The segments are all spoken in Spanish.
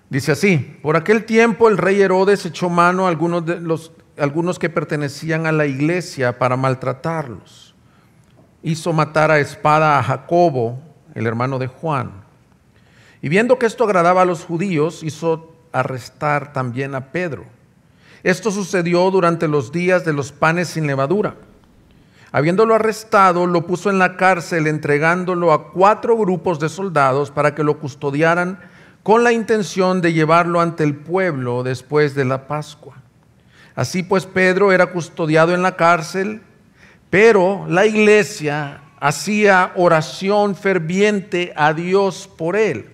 Dice así: por aquel tiempo el rey Herodes echó mano a algunos que pertenecían a la iglesia para maltratarlos. Hizo matar a espada a Jacobo, el hermano de Juan. Y viendo que esto agradaba a los judíos, hizo arrestar también a Pedro. Esto sucedió durante los días de los panes sin levadura. Habiéndolo arrestado, lo puso en la cárcel, entregándolo a 4 grupos de soldados para que lo custodiaran, con la intención de llevarlo ante el pueblo después de la Pascua. Así pues, Pedro era custodiado en la cárcel, pero la iglesia hacía oración ferviente a Dios por él.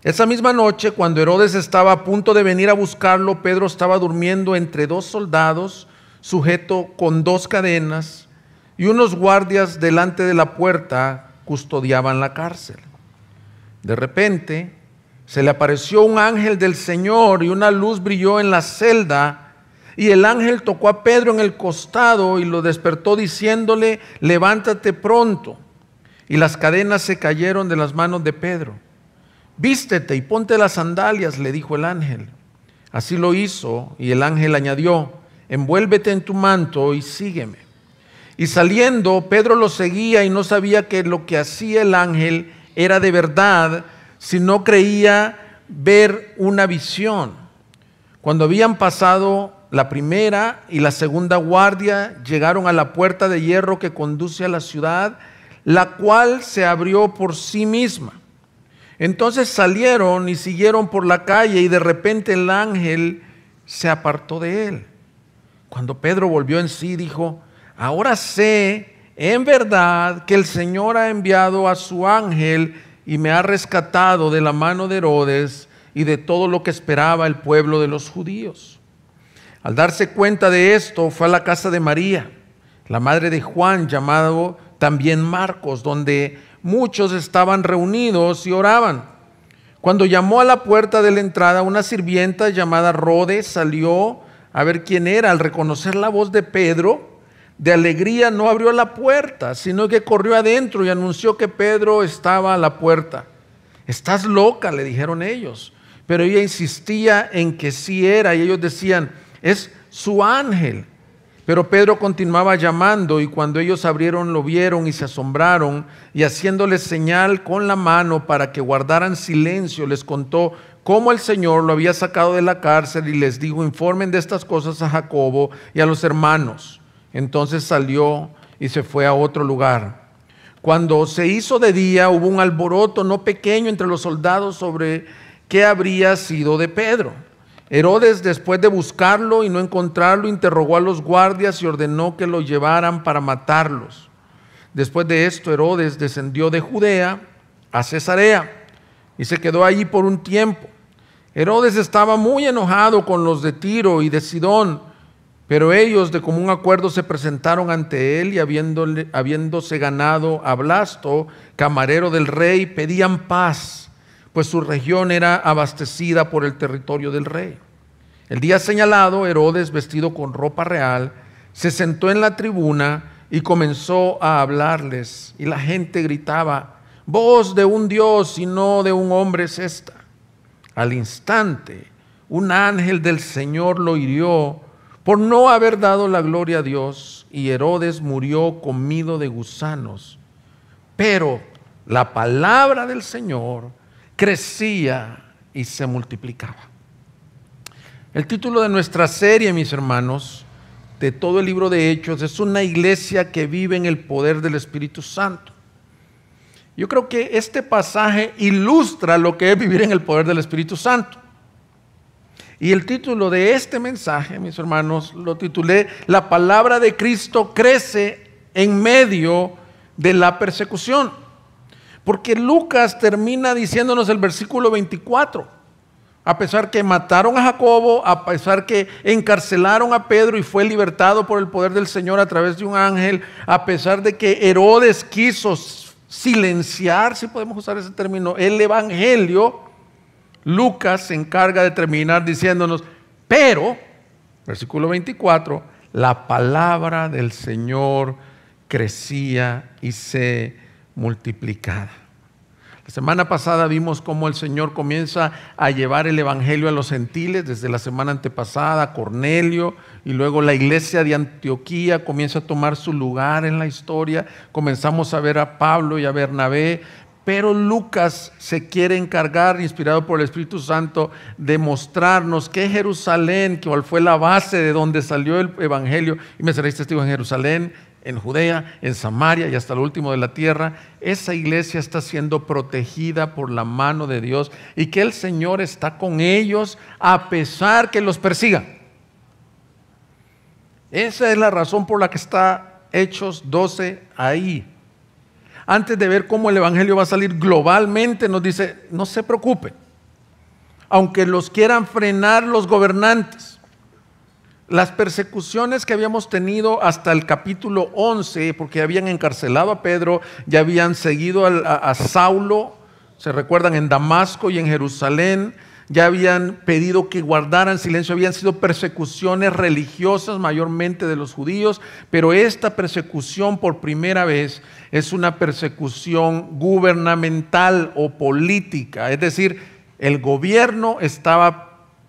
Esa misma noche, cuando Herodes estaba a punto de venir a buscarlo, Pedro estaba durmiendo entre 2 soldados, sujeto con 2 cadenas, y unos guardias delante de la puerta custodiaban la cárcel. De repente se le apareció un ángel del Señor y una luz brilló en la celda, y el ángel tocó a Pedro en el costado y lo despertó diciéndole: levántate pronto. Y las cadenas se cayeron de las manos de Pedro. Vístete y ponte las sandalias, le dijo el ángel. Así lo hizo, y el ángel añadió: envuélvete en tu manto y sígueme. Y saliendo, Pedro lo seguía y no sabía que lo que hacía el ángel era de verdad, sino creía ver una visión. Cuando habían pasado la primera y la segunda guardia, llegaron a la puerta de hierro que conduce a la ciudad, la cual se abrió por sí misma. Entonces salieron y siguieron por la calle, y de repente el ángel se apartó de él. Cuando Pedro volvió en sí, dijo: ahora sé en verdad que el Señor ha enviado a su ángel y me ha rescatado de la mano de Herodes y de todo lo que esperaba el pueblo de los judíos. Al darse cuenta de esto, fue a la casa de María, la madre de Juan, llamado también Marcos, donde muchos estaban reunidos y oraban. Cuando llamó a la puerta de la entrada, una sirvienta llamada Rode salió a ver quién era. Al reconocer la voz de Pedro, de alegría no abrió la puerta, sino que corrió adentro y anunció que Pedro estaba a la puerta. Estás loca, le dijeron ellos. Pero ella insistía en que sí era, y ellos decían: es su ángel. Pero Pedro continuaba llamando, y cuando ellos abrieron lo vieron y se asombraron, y haciéndoles señal con la mano para que guardaran silencio, les contó cómo el Señor lo había sacado de la cárcel, y les dijo: informen de estas cosas a Jacobo y a los hermanos. Entonces salió y se fue a otro lugar. Cuando se hizo de día, hubo un alboroto no pequeño entre los soldados sobre qué habría sido de Pedro. Herodes, después de buscarlo y no encontrarlo, interrogó a los guardias y ordenó que lo llevaran para matarlos. Después de esto, Herodes descendió de Judea a Cesarea y se quedó allí por un tiempo. Herodes estaba muy enojado con los de Tiro y de Sidón, pero ellos de común acuerdo se presentaron ante él, y habiéndose ganado a Blasto, camarero del rey, pedían paz, pues su región era abastecida por el territorio del rey. El día señalado, Herodes, vestido con ropa real, se sentó en la tribuna y comenzó a hablarles, y la gente gritaba: voz de un Dios y no de un hombre es esta. Al instante, un ángel del Señor lo hirió por no haber dado la gloria a Dios, y Herodes murió comido de gusanos. Pero la palabra del Señor crecía y se multiplicaba. El título de nuestra serie, mis hermanos, de todo el libro de Hechos, es una iglesia que vive en el poder del Espíritu Santo. Yo creo que este pasaje ilustra lo que es vivir en el poder del Espíritu Santo. Y el título de este mensaje, mis hermanos, lo titulé: La palabra de Cristo crece en medio de la persecución. Porque Lucas termina diciéndonos el versículo 24: a pesar que mataron a Jacobo, a pesar que encarcelaron a Pedro y fue libertado por el poder del Señor a través de un ángel, a pesar de que Herodes quiso silenciar, si podemos usar ese término, el evangelio, Lucas se encarga de terminar diciéndonos: pero, versículo 24, la palabra del Señor crecía y se multiplicaba. La semana pasada vimos cómo el Señor comienza a llevar el evangelio a los gentiles, desde la semana antepasada, Cornelio, y luego la iglesia de Antioquía comienza a tomar su lugar en la historia. Comenzamos a ver a Pablo y a Bernabé, pero Lucas se quiere encargar, inspirado por el Espíritu Santo, de mostrarnos que Jerusalén, que fue la base de donde salió el evangelio, y me seréis testigos en Jerusalén, en Judea, en Samaria y hasta lo último de la tierra, esa iglesia está siendo protegida por la mano de Dios y que el Señor está con ellos a pesar que los persigan. Esa es la razón por la que está Hechos 12 ahí. Antes de ver cómo el evangelio va a salir globalmente, nos dice, no se preocupen, aunque los quieran frenar los gobernantes. Las persecuciones que habíamos tenido hasta el capítulo 11, porque habían encarcelado a Pedro, ya habían seguido a Saulo, se recuerdan, en Damasco y en Jerusalén, ya habían pedido que guardaran silencio, habían sido persecuciones religiosas mayormente de los judíos, pero esta persecución por primera vez es una persecución gubernamental o política, es decir, el gobierno estaba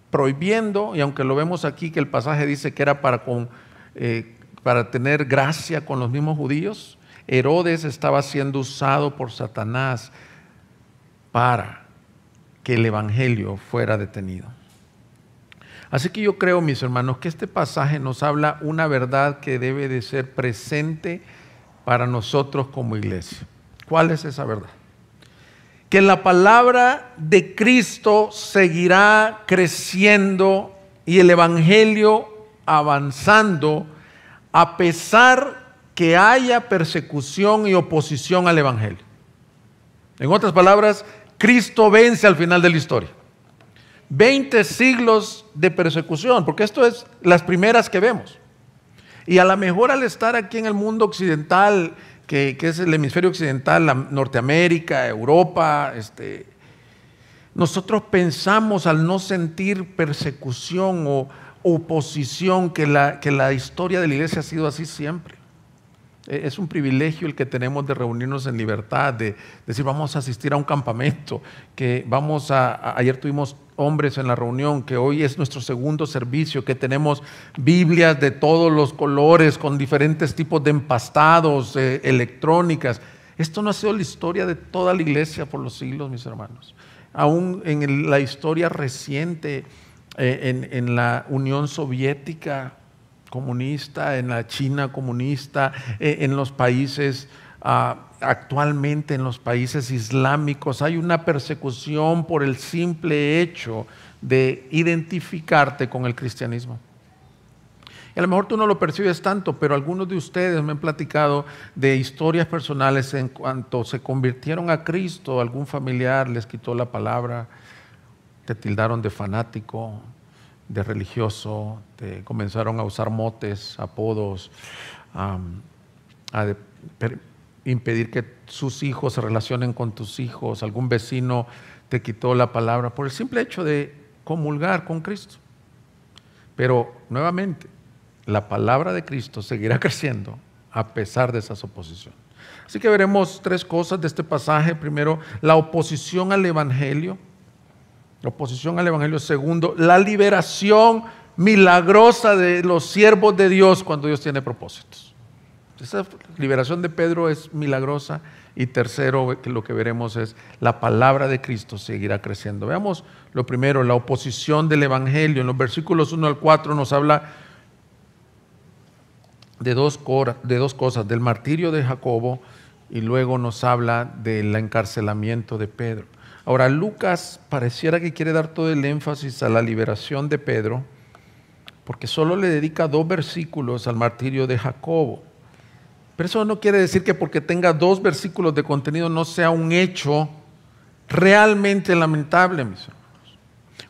prohibiendo, y aunque lo vemos aquí que el pasaje dice que era para tener gracia con los mismos judíos, Herodes estaba siendo usado por Satanás para que el evangelio fuera detenido. Así que yo creo, mis hermanos, que este pasaje nos habla una verdad que debe de ser presente para nosotros como iglesia. ¿Cuál es esa verdad? Que la palabra de Cristo seguirá creciendo y el evangelio avanzando a pesar que haya persecución y oposición al evangelio. En otras palabras, Cristo vence al final de la historia. 20 siglos de persecución, porque esto es las primeras que vemos. Y a lo mejor al estar aquí en el mundo occidental, que es el hemisferio occidental, Norteamérica, Europa, nosotros pensamos al no sentir persecución o oposición que la historia de la iglesia ha sido así siempre. Es un privilegio el que tenemos de reunirnos en libertad, de decir vamos a asistir a un campamento, que ayer tuvimos hombres en la reunión, que hoy es nuestro segundo servicio, que tenemos Biblias de todos los colores, con diferentes tipos de empastados, electrónicas. Esto no ha sido la historia de toda la iglesia por los siglos, mis hermanos. Aún en la historia reciente, en la Unión Soviética comunista, en la China comunista, en los países, actualmente en los países islámicos, hay una persecución por el simple hecho de identificarte con el cristianismo. Y a lo mejor tú no lo percibes tanto, pero algunos de ustedes me han platicado de historias personales en cuanto se convirtieron a Cristo, algún familiar les quitó la palabra, te tildaron de fanático, de religioso, comenzaron a usar motes, apodos, impedir que sus hijos se relacionen con tus hijos, algún vecino te quitó la palabra por el simple hecho de comulgar con Cristo. Pero nuevamente, la palabra de Cristo seguirá creciendo a pesar de esas oposiciones. Así que veremos 3 cosas de este pasaje. Primero, la oposición al evangelio. La oposición al evangelio. Segundo, la liberación milagrosa de los siervos de Dios cuando Dios tiene propósitos. Esa liberación de Pedro es milagrosa. Y tercero, lo que veremos es la palabra de Cristo seguirá creciendo. Veamos lo primero, la oposición del evangelio. En los versículos 1 al 4 nos habla de dos cosas, del martirio de Jacobo, y luego nos habla del encarcelamiento de Pedro. Ahora, Lucas pareciera que quiere dar todo el énfasis a la liberación de Pedro, porque solo le dedica 2 versículos al martirio de Jacobo. Pero eso no quiere decir que porque tenga 2 versículos de contenido no sea un hecho realmente lamentable, mis hermanos.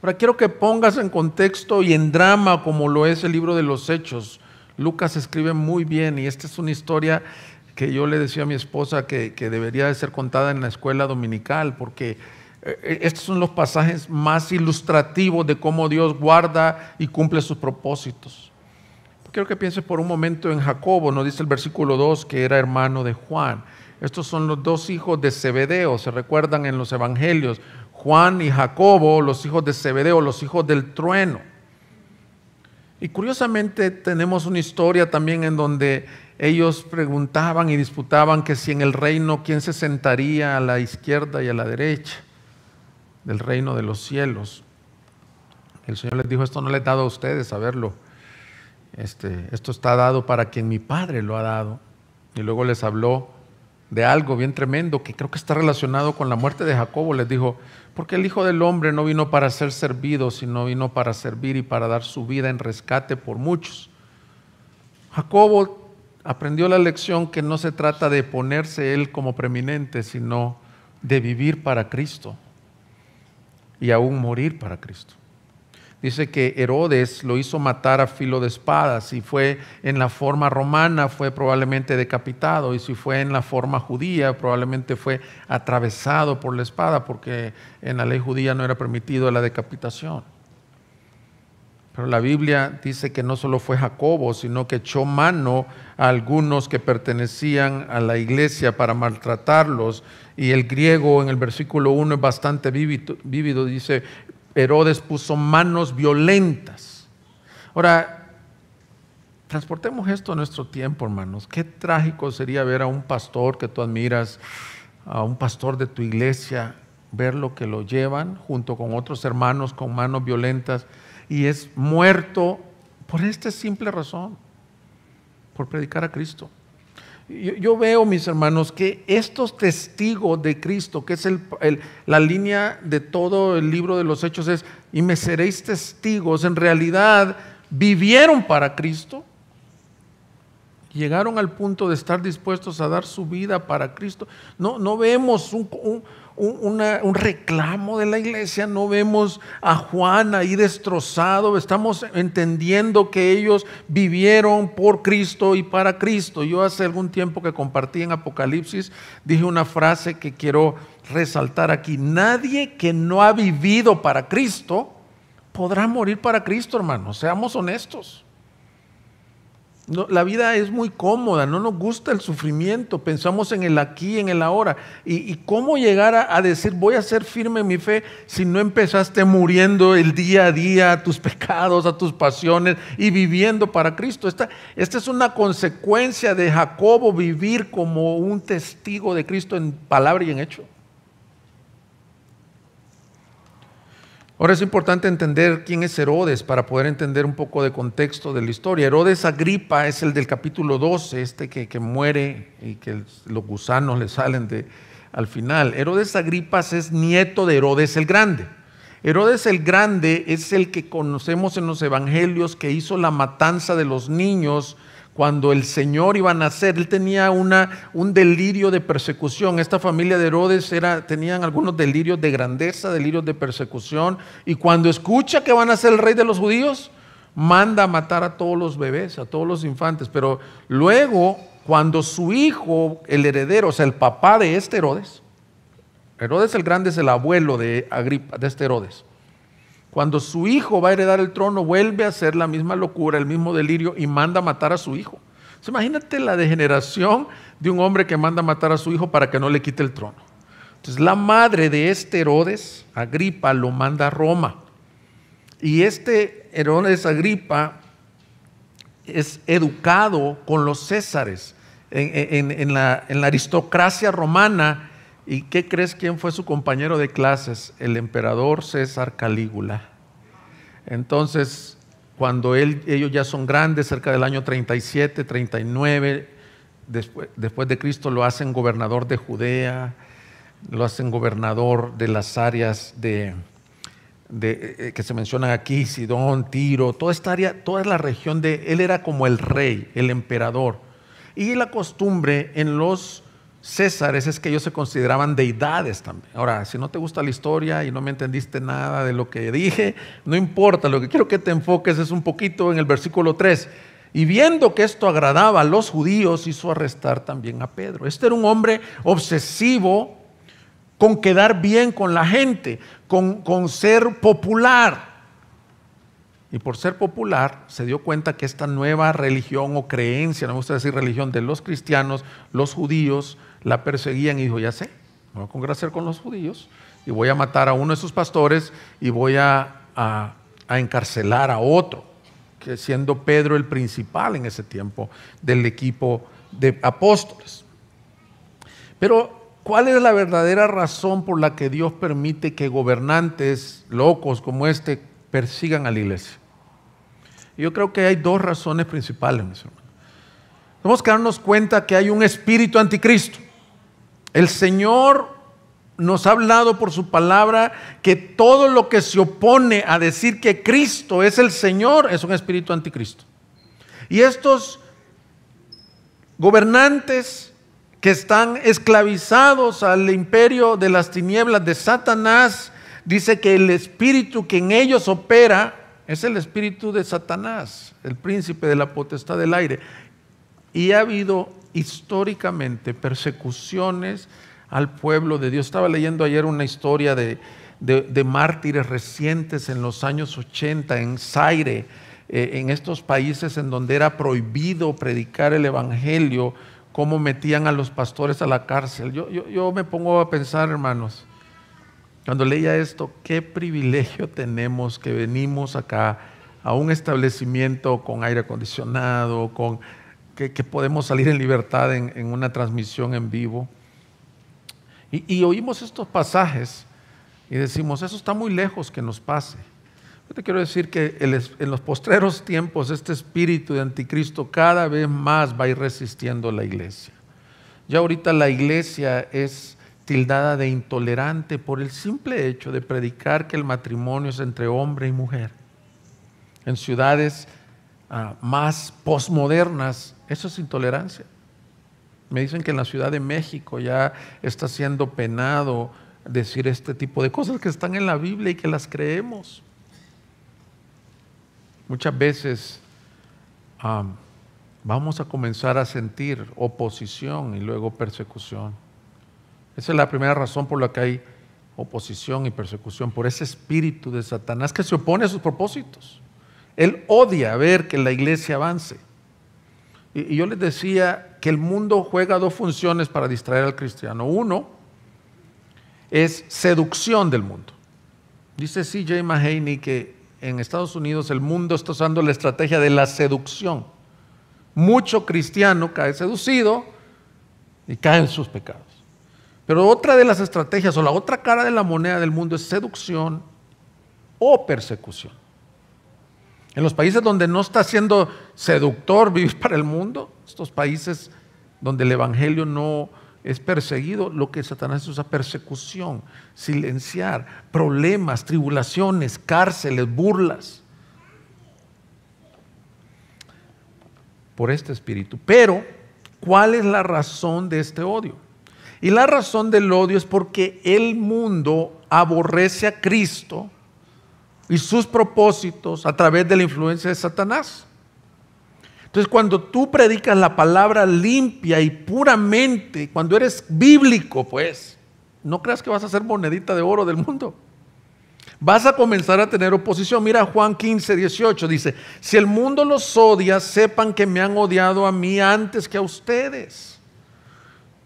Ahora, quiero que pongas en contexto y en drama como lo es el libro de los Hechos. Lucas escribe muy bien y esta es una historia que yo le decía a mi esposa que debería de ser contada en la escuela dominical, porque estos son los pasajes más ilustrativos de cómo Dios guarda y cumple sus propósitos. Quiero que pienses por un momento en Jacobo. Nos dice el versículo 2 que era hermano de Juan. Estos son los dos hijos de Zebedeo, se recuerdan en los evangelios, Juan y Jacobo, los hijos de Zebedeo, los hijos del trueno. Y curiosamente tenemos una historia también en donde ellos preguntaban y disputaban que si en el reino, ¿quién se sentaría a la izquierda y a la derecha del reino de los cielos? El Señor les dijo, esto no les he dado a ustedes saberlo, esto está dado para quien mi Padre lo ha dado. Y luego les habló de algo bien tremendo que creo que está relacionado con la muerte de Jacobo. Les dijo, porque el Hijo del Hombre no vino para ser servido, sino vino para servir y para dar su vida en rescate por muchos. Jacobo aprendió la lección que no se trata de ponerse él como preeminente, sino de vivir para Cristo y aún morir para Cristo. Dice que Herodes lo hizo matar a filo de espada. Si fue en la forma romana, fue probablemente decapitado, y si fue en la forma judía, probablemente fue atravesado por la espada, porque en la ley judía no era permitido la decapitación. Pero la Biblia dice que no solo fue Jacobo, sino que echó mano a algunos que pertenecían a la iglesia para maltratarlos. Y el griego en el versículo 1 es bastante vívido, dice, Herodes puso manos violentas. Ahora, transportemos esto a nuestro tiempo, hermanos. Qué trágico sería ver a un pastor que tú admiras, a un pastor de tu iglesia, ver lo que lo llevan junto con otros hermanos con manos violentas, y es muerto por esta simple razón, por predicar a Cristo. Yo veo, mis hermanos, que estos testigos de Cristo, que es la línea de todo el libro de los Hechos, es, y me seréis testigos, en realidad vivieron para Cristo, llegaron al punto de estar dispuestos a dar su vida para Cristo. No vemos un reclamo de la iglesia, no vemos a Juan ahí destrozado, estamos entendiendo que ellos vivieron por Cristo y para Cristo. Yo hace algún tiempo que compartí en Apocalipsis, dije una frase que quiero resaltar aquí: nadie que no ha vivido para Cristo podrá morir para Cristo, hermanos, seamos honestos. No, la vida es muy cómoda, no nos gusta el sufrimiento, pensamos en el aquí, en el ahora. ¿Y cómo llegar a decir voy a ser firme en mi fe si no empezaste muriendo el día a día a tus pecados, a tus pasiones y viviendo para Cristo? Esta es una consecuencia de Jacobo vivir como un testigo de Cristo en palabra y en hecho. Ahora es importante entender quién es Herodes para poder entender un poco de contexto de la historia. Herodes Agripa es el del capítulo 12, que muere y que los gusanos le salen al final. Herodes Agripas es nieto de Herodes el Grande. Herodes el Grande es el que conocemos en los evangelios, que hizo la matanza de los niños cuando el Señor iba a nacer. Él tenía un delirio de persecución. Esta familia de Herodes tenían algunos delirios de grandeza, delirios de persecución, y cuando escucha que van a ser el rey de los judíos, manda a matar a todos los bebés, a todos los infantes. Pero luego, cuando su hijo, el heredero, o sea, el papá de este Herodes el Grande es el abuelo de Agripa, de este Herodes. Cuando su hijo va a heredar el trono, vuelve a hacer la misma locura, el mismo delirio, y manda a matar a su hijo. Entonces, imagínate la degeneración de un hombre que manda a matar a su hijo para que no le quite el trono. Entonces, la madre de este Herodes, Agripa, lo manda a Roma. Y este Herodes Agripa es educado con los Césares en la aristocracia romana. ¿Y qué crees quién fue su compañero de clases? El emperador César Calígula. Entonces, cuando ellos ya son grandes, cerca del año 37, 39, después de Cristo, lo hacen gobernador de Judea, lo hacen gobernador de las áreas que se mencionan aquí, Sidón, Tiro, toda esta área, toda la región él era como el rey, el emperador. Y la costumbre en los Césares es que ellos se consideraban deidades también. Ahora, si no te gusta la historia y no me entendiste nada de lo que dije, no importa, lo que quiero que te enfoques es un poquito en el versículo 3. Y viendo que esto agradaba a los judíos, hizo arrestar también a Pedro. Este era un hombre obsesivo con quedar bien con la gente, con ser popular. Y por ser popular se dio cuenta que esta nueva religión o creencia, no me gusta decir religión, de los cristianos, los judíos, la perseguían y dijo, ya sé, me voy a congraciar con los judíos y voy a matar a uno de sus pastores y voy a encarcelar a otro, que siendo Pedro el principal en ese tiempo del equipo de apóstoles. Pero ¿cuál es la verdadera razón por la que Dios permite que gobernantes locos como este persigan a la iglesia? Yo creo que hay dos razones principales, mis hermanos. Tenemos que darnos cuenta que hay un espíritu anticristo. El Señor nos ha hablado por su palabra que todo lo que se opone a decir que Cristo es el Señor es un espíritu anticristo. Y estos gobernantes que están esclavizados al imperio de las tinieblas de Satanás, dice que el espíritu que en ellos opera es el espíritu de Satanás, el príncipe de la potestad del aire. Y ha habido históricamente persecuciones al pueblo de Dios. Estaba leyendo ayer una historia de mártires recientes en los años 80 en Zaire, en estos países en donde era prohibido predicar el evangelio, cómo metían a los pastores a la cárcel. Yo me pongo a pensar, hermanos, cuando leía esto, qué privilegio tenemos que venimos acá a un establecimiento con aire acondicionado, que podemos salir en libertad en una transmisión en vivo. Y oímos estos pasajes y decimos, eso está muy lejos que nos pase. Yo te quiero decir que en los postreros tiempos este espíritu de anticristo cada vez más va a ir resistiendo la iglesia. Ya ahorita la iglesia es tildada de intolerante por el simple hecho de predicar que el matrimonio es entre hombre y mujer. En ciudades más posmodernas, eso es intolerancia. Me dicen que en la Ciudad de México ya está siendo penado decir este tipo de cosas que están en la Biblia y que las creemos. Muchas veces vamos a comenzar a sentir oposición y luego persecución. Esa es la primera razón por la que hay oposición y persecución, por ese espíritu de Satanás que se opone a sus propósitos. Él odia ver que la iglesia avance. Y yo les decía que el mundo juega dos funciones para distraer al cristiano. Uno es seducción del mundo. Dice C.J. Mahaney que en Estados Unidos el mundo está usando la estrategia de la seducción. Mucho cristiano cae seducido y cae en sus pecados. Pero otra de las estrategias o la otra cara de la moneda del mundo es seducción o persecución. En los países donde no está siendo seductor vivir para el mundo, estos países donde el evangelio no es perseguido, lo que Satanás usa persecución, silenciar, problemas, tribulaciones, cárceles, burlas. Por este espíritu. Pero, ¿cuál es la razón de este odio? Y la razón del odio es porque el mundo aborrece a Cristo y sus propósitos a través de la influencia de Satanás. Entonces, cuando tú predicas la palabra limpia y puramente, cuando eres bíblico, pues, no creas que vas a ser monedita de oro del mundo. Vas a comenzar a tener oposición. Mira Juan 15, 18, dice, si el mundo los odia, sepan que me han odiado a mí antes que a ustedes.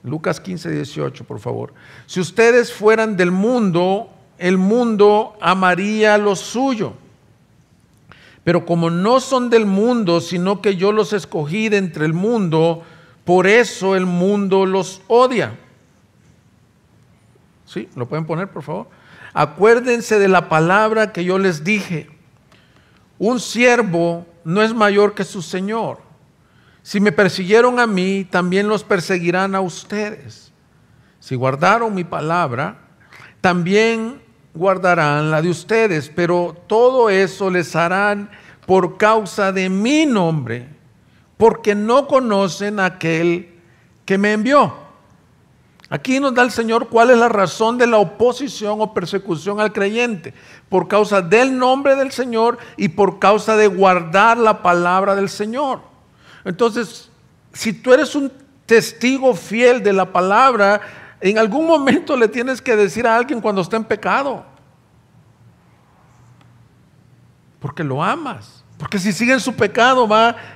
Lucas 15, 18, por favor. Si ustedes fueran del mundo, el mundo amaría lo suyo. Pero como no son del mundo, sino que yo los escogí de entre el mundo, por eso el mundo los odia. ¿Sí? ¿Lo pueden poner, por favor? Acuérdense de la palabra que yo les dije. Un siervo no es mayor que su señor. Si me persiguieron a mí, también los perseguirán a ustedes. Si guardaron mi palabra, también guardarán la de ustedes, pero todo eso les harán por causa de mi nombre, porque no conocen a aquel que me envió. Aquí nos da el Señor cuál es la razón de la oposición o persecución al creyente, por causa del nombre del Señor y por causa de guardar la palabra del Señor. Entonces, si tú eres un testigo fiel de la palabra, en algún momento le tienes que decir a alguien cuando está en pecado. Porque lo amas, Porque si siguen su pecado,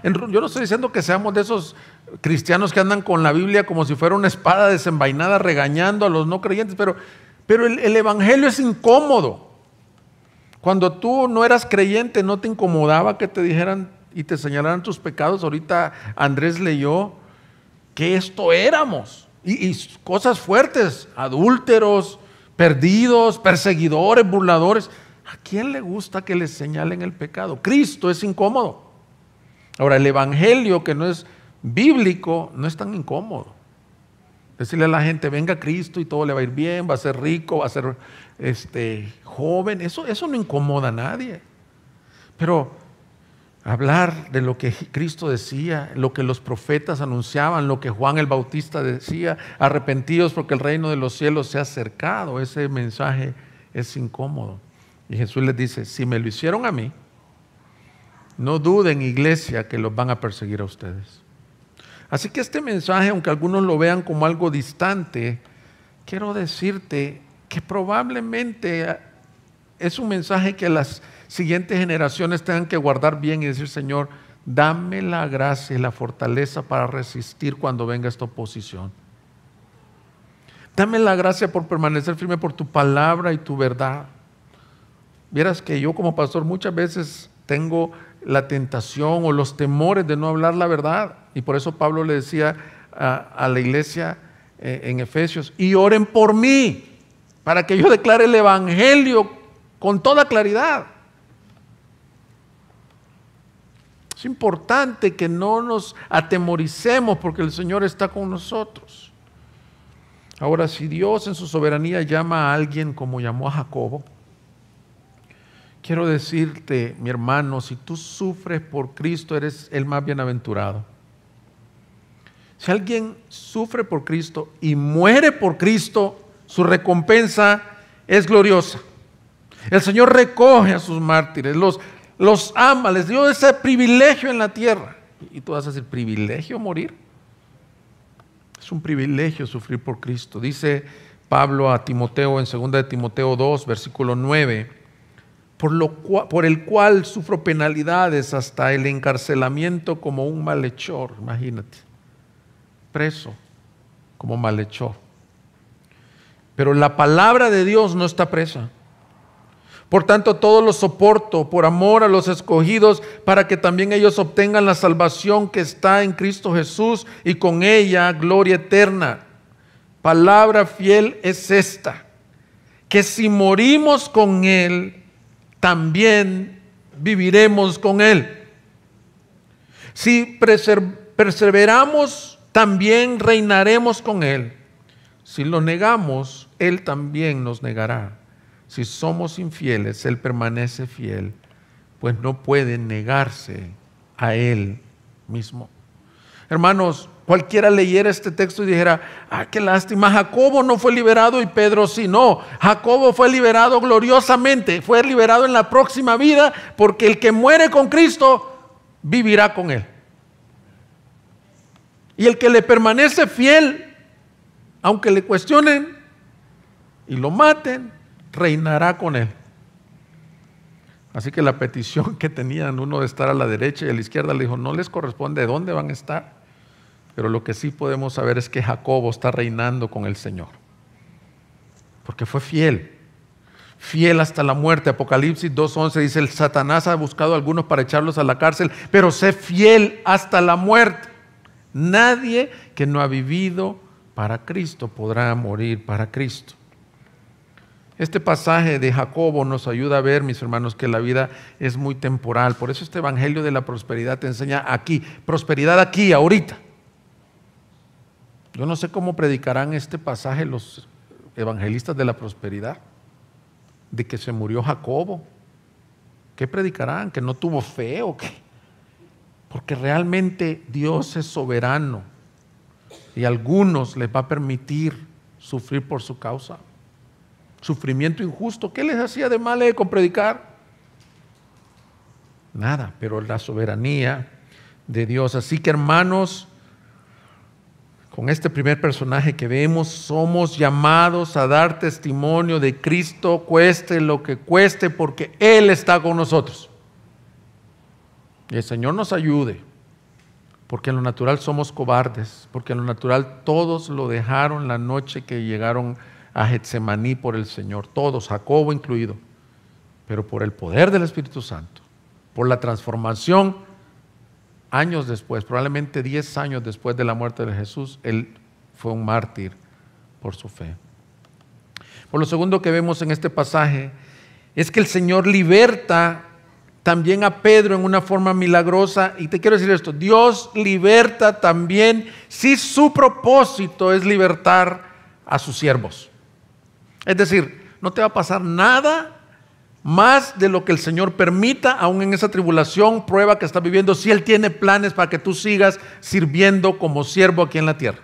yo no estoy diciendo que seamos de esos cristianos que andan con la Biblia como si fuera una espada desenvainada regañando a los no creyentes, pero el evangelio es incómodo. Cuando tú no eras creyente, no te incomodaba que te dijeran y te señalaran tus pecados. Ahorita Andrés leyó que esto éramos, y cosas fuertes: adúlteros, perdidos, perseguidores, burladores. ¿A quién le gusta que le señalen el pecado? Cristo es incómodo. Ahora, el evangelio, que no es bíblico, no es tan incómodo. Decirle a la gente: venga a Cristo y todo le va a ir bien, va a ser rico, va a ser joven, eso no incomoda a nadie. Pero hablar de lo que Cristo decía, lo que los profetas anunciaban, lo que Juan el Bautista decía: arrepentidos porque el reino de los cielos se ha acercado, ese mensaje es incómodo. Y Jesús les dice: si me lo hicieron a mí, no duden, iglesia, que los van a perseguir a ustedes. Así que este mensaje, aunque algunos lo vean como algo distante, quiero decirte que probablemente es un mensaje que las siguientes generaciones tengan que guardar bien y decir: Señor, dame la gracia y la fortaleza para resistir cuando venga esta oposición. Dame la gracia por permanecer firme por tu palabra y tu verdad. Vieras que yo como pastor muchas veces tengo la tentación o los temores de no hablar la verdad, y por eso Pablo le decía a la iglesia en Efesios: y oren por mí para que yo declare el evangelio con toda claridad. Es importante que no nos atemoricemos porque el Señor está con nosotros. Ahora, si Dios en su soberanía llama a alguien como llamó a Jacobo, quiero decirte, mi hermano, si tú sufres por Cristo, eres el más bienaventurado. Si alguien sufre por Cristo y muere por Cristo, su recompensa es gloriosa. El Señor recoge a sus mártires, los ama, les dio ese privilegio en la tierra. Y tú vas a decir: ¿privilegio morir? Es un privilegio sufrir por Cristo. Dice Pablo a Timoteo en 2 de Timoteo 2, versículo 9: por el cual sufro penalidades hasta el encarcelamiento como un malhechor. Imagínate, preso como malhechor. Pero la palabra de Dios no está presa. Por tanto, todo lo soporto por amor a los escogidos, para que también ellos obtengan la salvación que está en Cristo Jesús, y con ella gloria eterna. Palabra fiel es esta: que si morimos con Él, también viviremos con Él. Si perseveramos, también reinaremos con Él. Si lo negamos, Él también nos negará. Si somos infieles, Él permanece fiel, pues no puede negarse a Él mismo. Hermanos, cualquiera leyera este texto y dijera: qué lástima, Jacobo no fue liberado y Pedro sí. No, Jacobo fue liberado gloriosamente, fue liberado en la próxima vida, porque el que muere con Cristo vivirá con Él. Y el que le permanece fiel, aunque le cuestionen y lo maten, reinará con Él. Así que la petición que tenían, uno de estar a la derecha y a la izquierda, le dijo: no les corresponde de dónde van a estar. Pero lo que sí podemos saber es que Jacobo está reinando con el Señor, porque fue fiel, fiel hasta la muerte. Apocalipsis 2:11 dice: el Satanás ha buscado a algunos para echarlos a la cárcel, pero sé fiel hasta la muerte. Nadie que no ha vivido para Cristo podrá morir para Cristo. Este pasaje de Jacobo nos ayuda a ver, mis hermanos, que la vida es muy temporal. Por eso este evangelio de la prosperidad te enseña aquí, prosperidad aquí, ahorita. Yo no sé cómo predicarán este pasaje los evangelistas de la prosperidad, de que se murió Jacobo. ¿Qué predicarán? ¿Que no tuvo fe o qué? Porque realmente Dios es soberano y a algunos les va a permitir sufrir por su causa. Sufrimiento injusto. ¿Qué les hacía de mal con predicar? Nada, pero la soberanía de Dios. Así que, hermanos, con este primer personaje que vemos, somos llamados a dar testimonio de Cristo, cueste lo que cueste, porque Él está con nosotros. Y el Señor nos ayude, porque en lo natural somos cobardes, porque en lo natural todos lo dejaron la noche que llegaron a Getsemaní por el Señor, todos, Jacobo incluido, pero por el poder del Espíritu Santo, por la transformación, años después, probablemente 10 años después de la muerte de Jesús, Él fue un mártir por su fe. Por lo segundo que vemos en este pasaje, es que el Señor liberta también a Pedro en una forma milagrosa. Y te quiero decir esto, Dios liberta también si su propósito es libertar a sus siervos. Es decir, no te va a pasar nada más de lo que el Señor permita, aún en esa tribulación, prueba que estás viviendo, si Él tiene planes para que tú sigas sirviendo como siervo aquí en la tierra.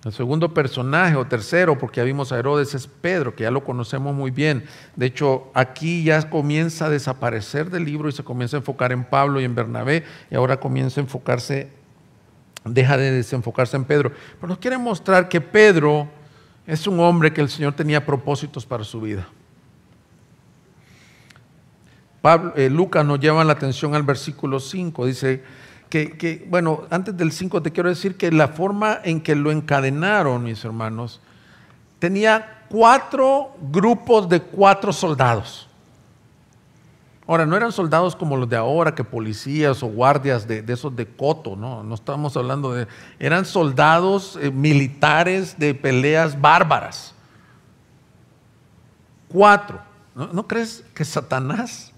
El segundo personaje o tercero, porque ya vimos a Herodes, es Pedro, que ya lo conocemos muy bien. De hecho, aquí ya comienza a desaparecer del libro y se comienza a enfocar en Pablo y en Bernabé, y ahora comienza a enfocarse, deja de desenfocarse en Pedro. Pero nos quiere mostrar que Pedro es un hombre que el Señor tenía propósitos para su vida. Lucas nos lleva la atención al versículo 5, dice bueno, antes del 5 te quiero decir que la forma en que lo encadenaron, mis hermanos, tenía 4 grupos de 4 soldados. Ahora, no eran soldados como los de ahora, que policías o guardias de esos de coto, no estamos hablando de... Eran soldados militares de peleas bárbaras. 4. ¿No crees que Satanás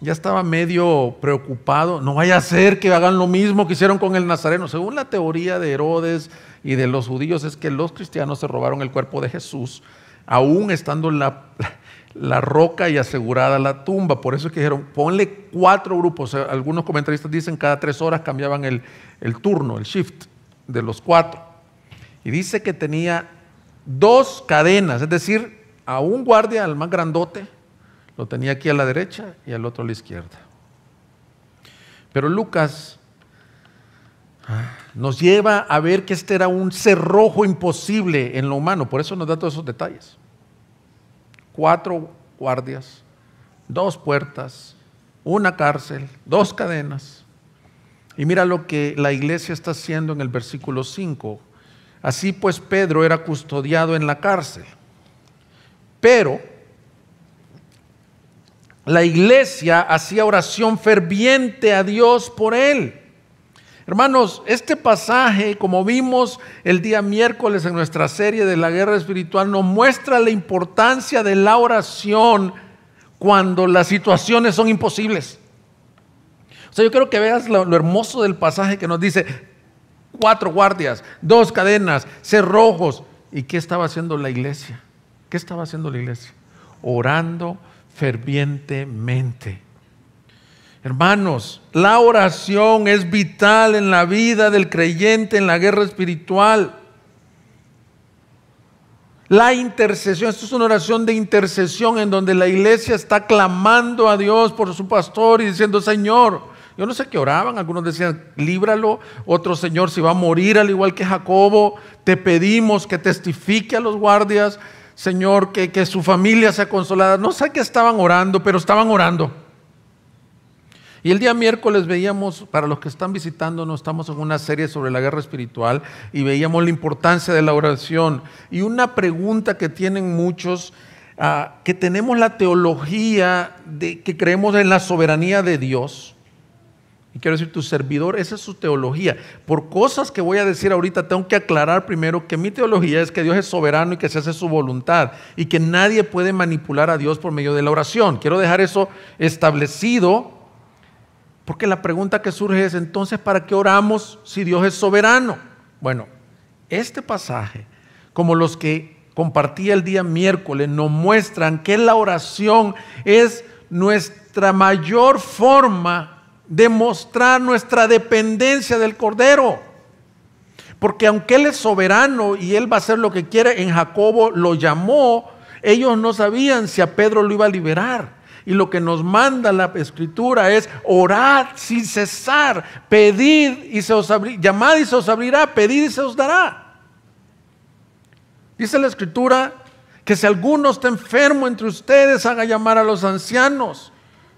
ya estaba medio preocupado? No vaya a ser que hagan lo mismo que hicieron con el Nazareno. Según la teoría de Herodes y de los judíos, es que los cristianos se robaron el cuerpo de Jesús, aún estando la roca y asegurada la tumba. Por eso es que dijeron, ponle 4 grupos. Algunos comentaristas dicen cada 3 horas cambiaban el turno, el shift de los 4. Y dice que tenía 2 cadenas, es decir, a un guardia, al más grandote, lo tenía aquí a la derecha y al otro a la izquierda. Pero Lucas nos lleva a ver que este era un cerrojo imposible en lo humano, por eso nos da todos esos detalles. 4 guardias, 2 puertas, una cárcel, 2 cadenas. Y mira lo que la iglesia está haciendo en el versículo 5. Así pues, Pedro era custodiado en la cárcel, pero la iglesia hacía oración ferviente a Dios por él. Hermanos, este pasaje, como vimos el día miércoles en nuestra serie de la guerra espiritual, nos muestra la importancia de la oración cuando las situaciones son imposibles. O sea, yo quiero que veas lo hermoso del pasaje que nos dice 4 guardias, 2 cadenas, cerrojos. ¿Y qué estaba haciendo la iglesia? ¿Qué estaba haciendo la iglesia? Orando fervientemente. Hermanos, la oración es vital en la vida del creyente en la guerra espiritual. La intercesión, esto es una oración de intercesión en donde la iglesia está clamando a Dios por su pastor y diciendo, Señor, yo no sé qué oraban, algunos decían, líbralo, otros, Señor, si va a morir al igual que Jacobo, te pedimos que testifique a los guardias, Señor, que su familia sea consolada. No sé qué estaban orando, pero estaban orando. Y el día miércoles veíamos, para los que están visitándonos, estamos en una serie sobre la guerra espiritual y veíamos la importancia de la oración. Y una pregunta que tienen muchos, que tenemos la teología de que creemos en la soberanía de Dios. Y quiero decir, tu servidor, esa es su teología. Por cosas que voy a decir ahorita, tengo que aclarar primero que mi teología es que Dios es soberano y que se hace su voluntad y que nadie puede manipular a Dios por medio de la oración. Quiero dejar eso establecido, porque la pregunta que surge es, entonces, ¿para qué oramos si Dios es soberano? Bueno, este pasaje, como los que compartí el día miércoles, nos muestran que la oración es nuestra mayor forma de mostrar nuestra dependencia del Cordero. Porque aunque Él es soberano y Él va a hacer lo que quiere, en Jacobo lo llamó, ellos no sabían si a Pedro lo iba a liberar. Y lo que nos manda la Escritura es orad sin cesar, pedid y se os abrirá, llamad y se os abrirá, pedid y se os dará. Dice la Escritura Que si alguno está enfermo entre ustedes, haga llamar a los ancianos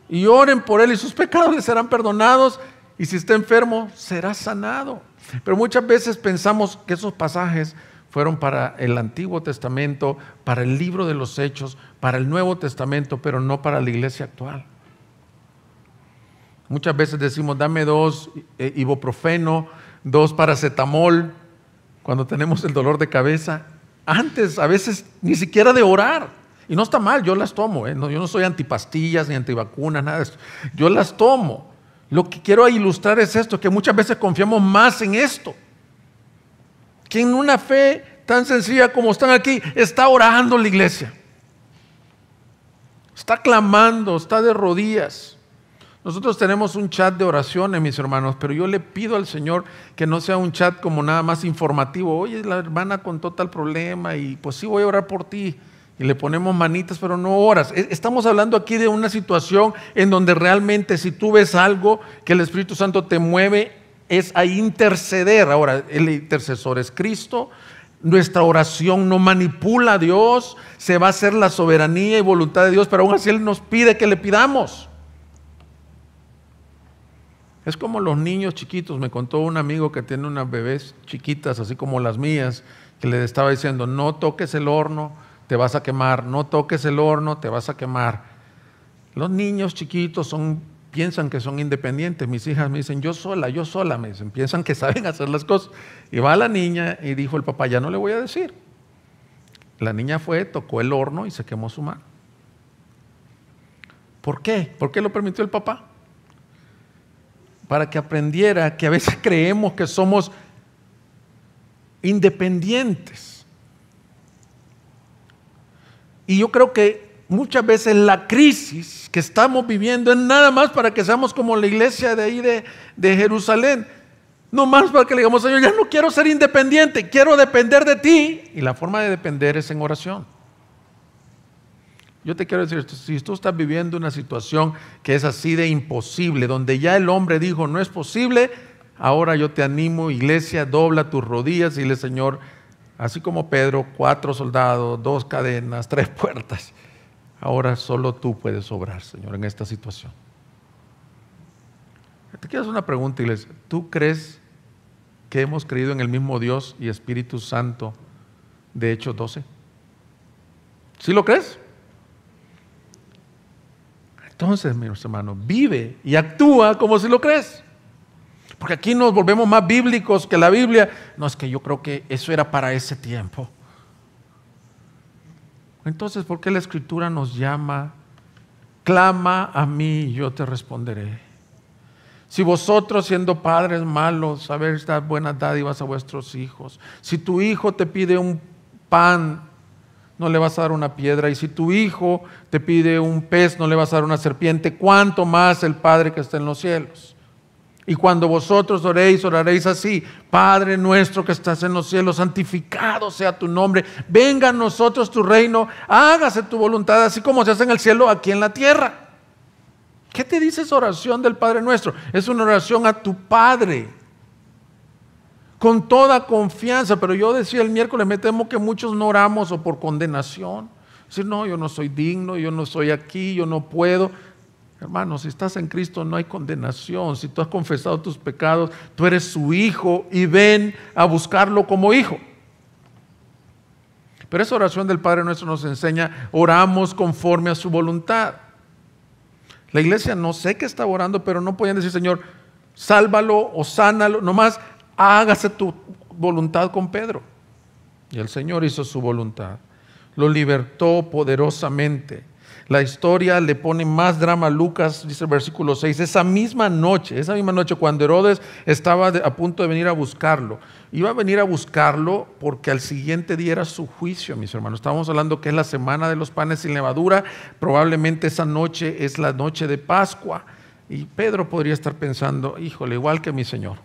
y oren por él y sus pecados le serán perdonados. Y si está enfermo, será sanado. Pero muchas veces pensamos que esos pasajes fueron para el Antiguo Testamento, para el libro de los Hechos, para el Nuevo Testamento, pero no para la iglesia actual. Muchas veces decimos, dame 2 ibuprofeno, 2 paracetamol, cuando tenemos el dolor de cabeza. Antes, a veces, ni siquiera de orar. Y no está mal, yo las tomo. No, yo no soy antipastillas ni antivacunas, nada de eso. Yo las tomo. Lo que quiero ilustrar es esto, que muchas veces confiamos más en esto. Que en una fe tan sencilla como están aquí, está orando la iglesia. Está clamando, está de rodillas. Nosotros tenemos un chat de oraciones, mis hermanos, pero yo le pido al Señor que no sea un chat como nada más informativo. Oye, la hermana contó tal problema y pues sí voy a orar por ti. Y le ponemos manitas, pero no oras. Estamos hablando aquí de una situación en donde realmente si tú ves algo que el Espíritu Santo te mueve, es a interceder. Ahora, el intercesor es Cristo. Nuestra oración no manipula a Dios. Se va a hacer la soberanía y voluntad de Dios, pero aún así Él nos pide que le pidamos. Es como los niños chiquitos. Me contó un amigo que tiene unas bebés chiquitas, así como las mías, que le estaba diciendo, no toques el horno, te vas a quemar, no toques el horno, te vas a quemar. Los niños chiquitos piensan que son independientes. Mis hijas me dicen, yo sola, me dicen, piensan que saben hacer las cosas. Y va la niña y dijo el papá, ya no le voy a decir. La niña fue, tocó el horno y se quemó su mano. ¿Por qué? ¿Por qué lo permitió el papá? Para que aprendiera que a veces creemos que somos independientes. Y yo creo que muchas veces la crisis que estamos viviendo es nada más para que seamos como la iglesia de ahí de Jerusalén. No más para que le digamos, Señor, ya no quiero ser independiente, quiero depender de ti. Y la forma de depender es en oración. Yo te quiero decir esto, si tú estás viviendo una situación que es así de imposible, donde ya el hombre dijo, no es posible, ahora yo te animo, iglesia, dobla tus rodillas y dile, Señor, así como Pedro, 4 soldados, 2 cadenas, 3 puertas. Ahora solo tú puedes obrar, Señor, en esta situación. Te quiero hacer una pregunta, iglesia. ¿Tú crees que hemos creído en el mismo Dios y Espíritu Santo de Hechos 12? ¿Sí lo crees? Entonces, mis hermanos, vive y actúa como si lo crees. Porque aquí nos volvemos más bíblicos que la Biblia. No, es que yo creo que eso era para ese tiempo. Entonces, ¿por qué la Escritura nos llama? Clama a mí y yo te responderé. Si vosotros, siendo padres malos, sabéis dar buenas dádivas a vuestros hijos. Si tu hijo te pide un pan, no le vas a dar una piedra. Y si tu hijo te pide un pez, no le vas a dar una serpiente. ¿Cuánto más el Padre que está en los cielos? Y cuando vosotros oréis, oraréis así: Padre nuestro que estás en los cielos, santificado sea tu nombre. Venga a nosotros tu reino, hágase tu voluntad, así como se hace en el cielo, aquí en la tierra. ¿Qué te dice esa oración del Padre nuestro? Es una oración a tu Padre, con toda confianza. Pero yo decía el miércoles, me temo que muchos no oramos o por condenación. Decir, no, yo no soy digno, yo no soy aquí, yo no puedo. Hermano, si estás en Cristo no hay condenación. Si tú has confesado tus pecados, tú eres su hijo y ven a buscarlo como hijo. Pero esa oración del Padre nuestro nos enseña, oramos conforme a su voluntad. La iglesia no sé qué está orando, pero no podían decir, Señor, sálvalo o sánalo, nomás hágase tu voluntad con Pedro. Y el Señor hizo su voluntad, lo libertó poderosamente. La historia le pone más drama a Lucas, dice el versículo 6, esa misma noche cuando Herodes estaba a punto de venir a buscarlo, iba a venir a buscarlo porque al siguiente día era su juicio, mis hermanos. Estábamos hablando que es la semana de los panes sin levadura, probablemente esa noche es la noche de Pascua, y Pedro podría estar pensando, híjole, igual que mi Señor.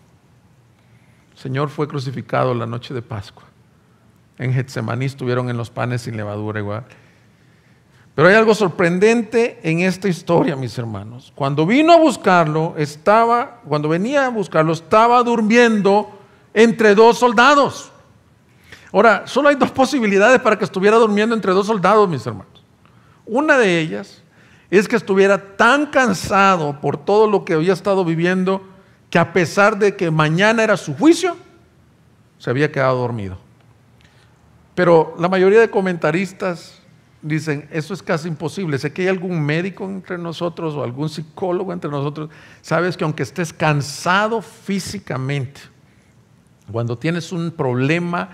El Señor fue crucificado la noche de Pascua. En Getsemaní estuvieron en los panes sin levadura igual. Pero hay algo sorprendente en esta historia, mis hermanos. Cuando venía a buscarlo, estaba durmiendo entre 2 soldados. Ahora, solo hay dos posibilidades para que estuviera durmiendo entre dos soldados, mis hermanos. Una de ellas es que estuviera tan cansado por todo lo que había estado viviendo que a pesar de que mañana era su juicio, se había quedado dormido. Pero la mayoría de comentaristas dicen, eso es casi imposible. Sé que hay algún médico entre nosotros o algún psicólogo entre nosotros. Sabes que aunque estés cansado físicamente, cuando tienes un problema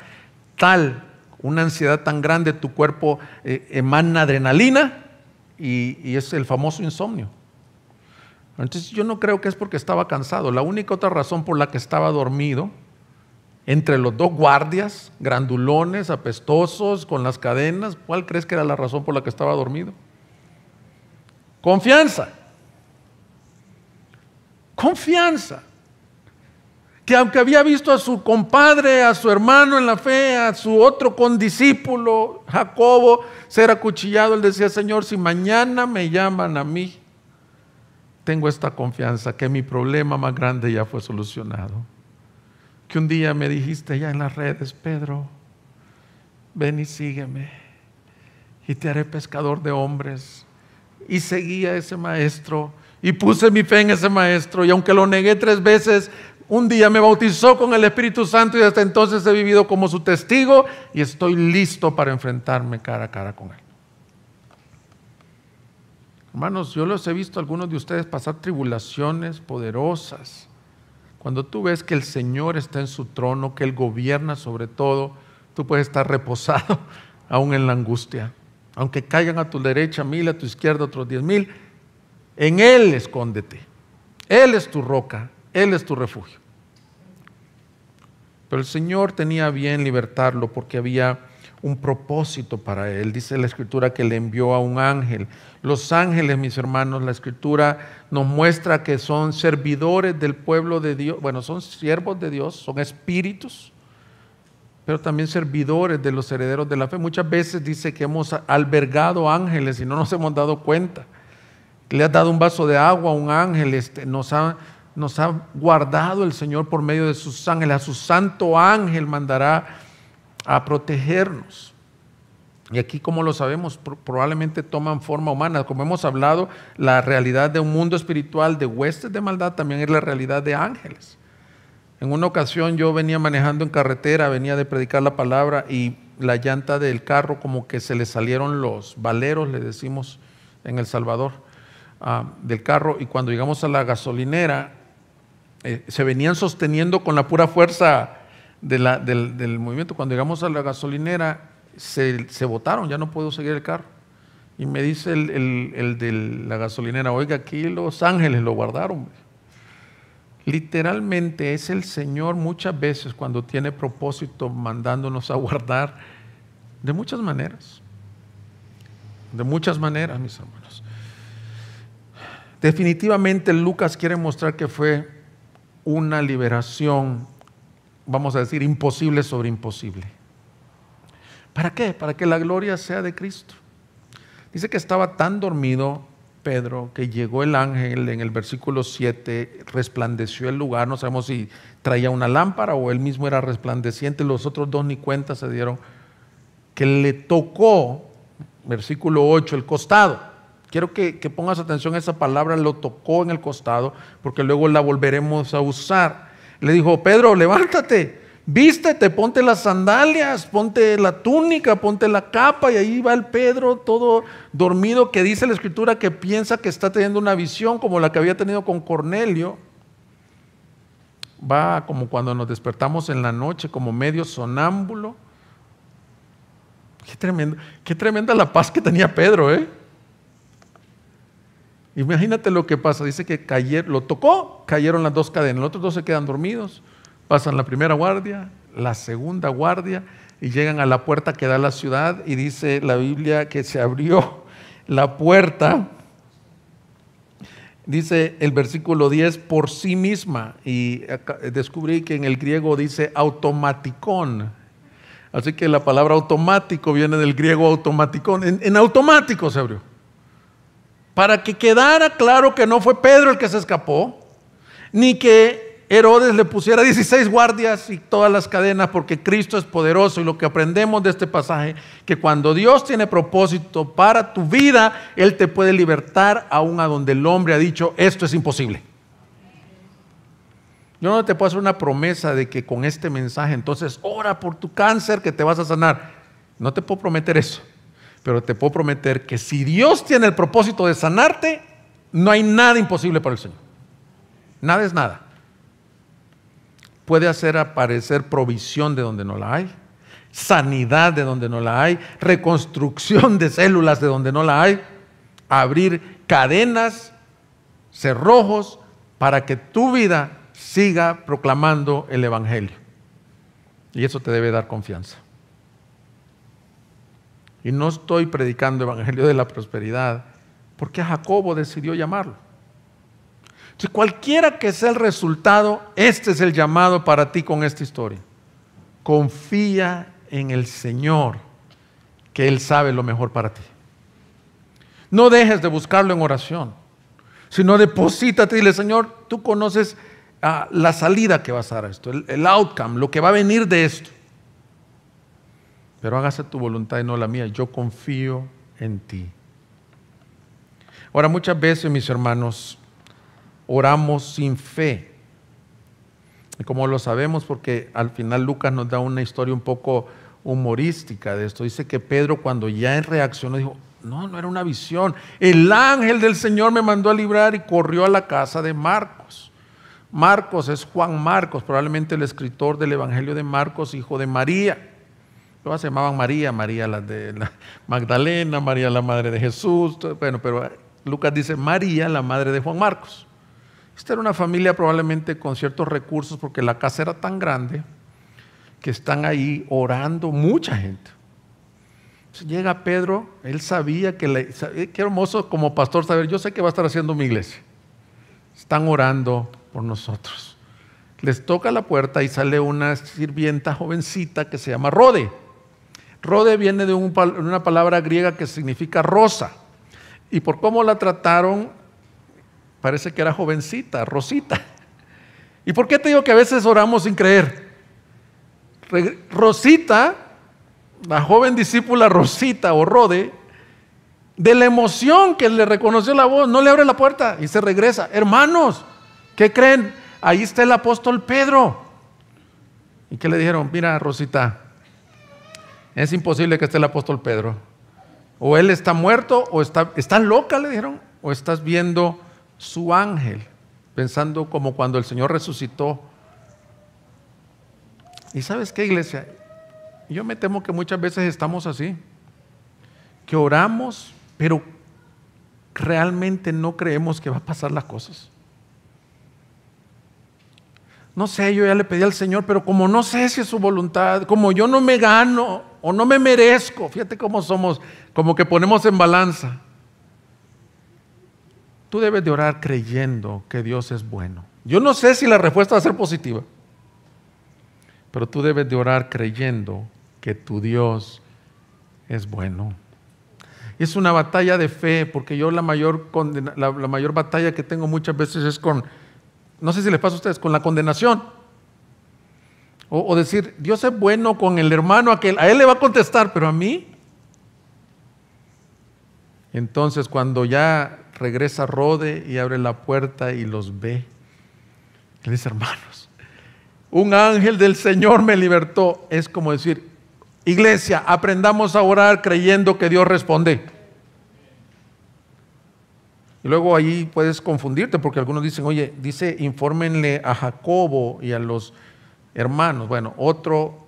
tal, una ansiedad tan grande, tu cuerpo emana adrenalina y es el famoso insomnio. Entonces yo no creo que es porque estaba cansado. La única otra razón por la que estaba dormido, entre los dos guardias, grandulones, apestosos, con las cadenas, ¿cuál crees que era la razón por la que estaba dormido? Confianza. Confianza. Que aunque había visto a su compadre, a su hermano en la fe, a su otro condiscípulo, Jacobo, ser acuchillado, él decía, Señor, si mañana me llaman a mí, tengo esta confianza que mi problema más grande ya fue solucionado. Que un día me dijiste ya en las redes, Pedro, ven y sígueme y te haré pescador de hombres. Y seguí a ese maestro y puse mi fe en ese maestro, y aunque lo negué 3 veces, un día me bautizó con el Espíritu Santo y hasta entonces he vivido como su testigo y estoy listo para enfrentarme cara a cara con él. Hermanos, yo los he visto a algunos de ustedes pasar tribulaciones poderosas. Cuando tú ves que el Señor está en su trono, que Él gobierna sobre todo, tú puedes estar reposado aún en la angustia. Aunque caigan a tu derecha 1000, a tu izquierda otros 10,000, en Él escóndete. Él es tu roca, Él es tu refugio. Pero el Señor tenía bien libertarlo porque había un propósito para él. Dice la Escritura que le envió a un ángel. Los ángeles, mis hermanos, la Escritura nos muestra que son servidores del pueblo de Dios. Bueno, son siervos de Dios, son espíritus, pero también servidores de los herederos de la fe. Muchas veces dice que hemos albergado ángeles y no nos hemos dado cuenta. Le has dado un vaso de agua a un ángel, nos ha guardado el Señor por medio de sus ángeles. A su santo ángel mandará a protegernos. Y aquí, como lo sabemos, probablemente toman forma humana. Como hemos hablado, la realidad de un mundo espiritual de huestes de maldad también es la realidad de ángeles. En una ocasión yo venía manejando en carretera, venía de predicar la palabra y la llanta del carro como que se le salieron los valeros, le decimos en El Salvador, del carro, y cuando llegamos a la gasolinera se venían sosteniendo con la pura fuerza del movimiento. Cuando llegamos a la gasolinera se botaron, ya no puedo seguir el carro. Y me dice el de la gasolinera, oiga, aquí los ángeles lo guardaron. Literalmente es el Señor muchas veces cuando tiene propósito mandándonos a guardar de muchas maneras. De muchas maneras, mis hermanos. Definitivamente Lucas quiere mostrar que fue una liberación, vamos a decir, imposible sobre imposible. ¿Para qué? Para que la gloria sea de Cristo. Dice que estaba tan dormido Pedro que llegó el ángel en el versículo 7, resplandeció el lugar. No sabemos si traía una lámpara o él mismo era resplandeciente. Los otros 2 ni cuenta se dieron, que le tocó, versículo 8, el costado. Quiero que pongas atención a esa palabra, lo tocó en el costado, porque luego la volveremos a usar. Le dijo, Pedro, levántate, vístete, ponte las sandalias, ponte la túnica, ponte la capa. Y ahí va el Pedro todo dormido, que dice la Escritura que piensa que está teniendo una visión como la que había tenido con Cornelio. Va como cuando nos despertamos en la noche, como medio sonámbulo. Qué tremenda la paz que tenía Pedro, Imagínate lo que pasa. Dice que lo tocó, cayeron las 2 cadenas. Los otros 2 se quedan dormidos. Pasan la primera guardia, la segunda guardia y llegan a la puerta que da a la ciudad. Y dice la Biblia que se abrió la puerta. Dice el versículo 10, por sí misma. Y descubrí que en el griego dice automaticón. Así que la palabra automático viene del griego automaticón. En automático se abrió. Para que quedara claro que no fue Pedro el que se escapó, ni que Herodes le pusiera 16 guardias y todas las cadenas, porque Cristo es poderoso. Y lo que aprendemos de este pasaje, que cuando Dios tiene propósito para tu vida, Él te puede libertar aún a donde el hombre ha dicho, esto es imposible. Yo no te puedo hacer una promesa de que con este mensaje, entonces ora por tu cáncer que te vas a sanar. No te puedo prometer eso, pero te puedo prometer que si Dios tiene el propósito de sanarte, no hay nada imposible para el Señor. Nada es nada. Puede hacer aparecer provisión de donde no la hay, sanidad de donde no la hay, reconstrucción de células de donde no la hay, abrir cadenas, cerrojos para que tu vida siga proclamando el Evangelio. Y eso te debe dar confianza. Y no estoy predicando el Evangelio de la prosperidad, porque Jacobo decidió llamarlo. Si cualquiera que sea el resultado, este es el llamado para ti con esta historia. Confía en el Señor, que Él sabe lo mejor para ti. No dejes de buscarlo en oración, sino deposítate y dile, Señor, tú conoces la salida que vas a dar a esto, el outcome, lo que va a venir de esto. Pero hágase tu voluntad y no la mía. Yo confío en ti. Ahora, muchas veces, mis hermanos, oramos sin fe. Y como lo sabemos, porque al final Lucas nos da una historia un poco humorística de esto. Dice que Pedro, cuando ya reaccionó, dijo, no era una visión. El ángel del Señor me mandó a librar, y corrió a la casa de Marcos. Marcos es Juan Marcos, probablemente el escritor del Evangelio de Marcos, hijo de María. Todas se llamaban María, María la de la Magdalena, María la madre de Jesús. Bueno, pero Lucas dice María, la madre de Juan Marcos. Esta era una familia probablemente con ciertos recursos, porque la casa era tan grande que están ahí orando mucha gente. Entonces llega Pedro, él sabía que, qué hermoso como pastor saber, yo sé que va a estar haciendo mi iglesia. Están orando por nosotros. Les toca la puerta y sale una sirvienta jovencita que se llama Rode. Rode viene de una palabra griega que significa rosa. Y por cómo la trataron, parece que era jovencita, Rosita. ¿Y por qué te digo que a veces oramos sin creer? Rosita, la joven discípula Rosita o Rode, de la emoción que le reconoció la voz, no le abre la puerta y se regresa. Hermanos, ¿qué creen? Ahí está el apóstol Pedro. ¿Y qué le dijeron? Mira, Rosita, es imposible que esté el apóstol Pedro. O él está muerto, o está loca, le dijeron, o estás viendo su ángel, pensando como cuando el Señor resucitó. ¿Y sabes qué, iglesia? Yo me temo que muchas veces estamos así, que oramos, pero realmente no creemos que va a pasar las cosas. No sé, yo ya le pedí al Señor, pero como no sé si es su voluntad, como yo no me gano o no me merezco, fíjate cómo somos, como que ponemos en balanza. Tú debes de orar creyendo que Dios es bueno. Yo no sé si la respuesta va a ser positiva, pero tú debes de orar creyendo que tu Dios es bueno. Y es una batalla de fe, porque yo la mayor batalla que tengo muchas veces es con, no sé si les pasa a ustedes, con la condenación. O decir, Dios es bueno con el hermano aquel, a él le va a contestar, pero a mí. Entonces cuando ya regresa Rode y abre la puerta y los ve, le dice, hermanos, un ángel del Señor me libertó. Es como decir, iglesia, aprendamos a orar creyendo que Dios responde. Y luego ahí puedes confundirte, porque algunos dicen, oye, dice, infórmenle a Jacobo y a los hermanos. Bueno, otro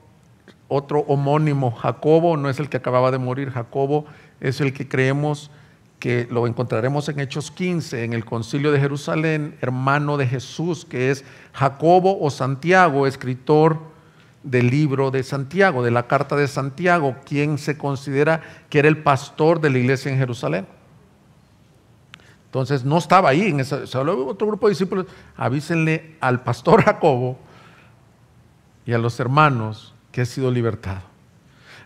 homónimo, Jacobo, no es el que acababa de morir. Jacobo es el que creemos que lo encontraremos en Hechos 15, en el concilio de Jerusalén, hermano de Jesús, que es Jacobo o Santiago, escritor del libro de Santiago, de la carta de Santiago, quien se considera que era el pastor de la iglesia en Jerusalén. Entonces no estaba ahí, solo otro grupo de discípulos. Avísenle al pastor Jacobo y a los hermanos que ha sido libertado.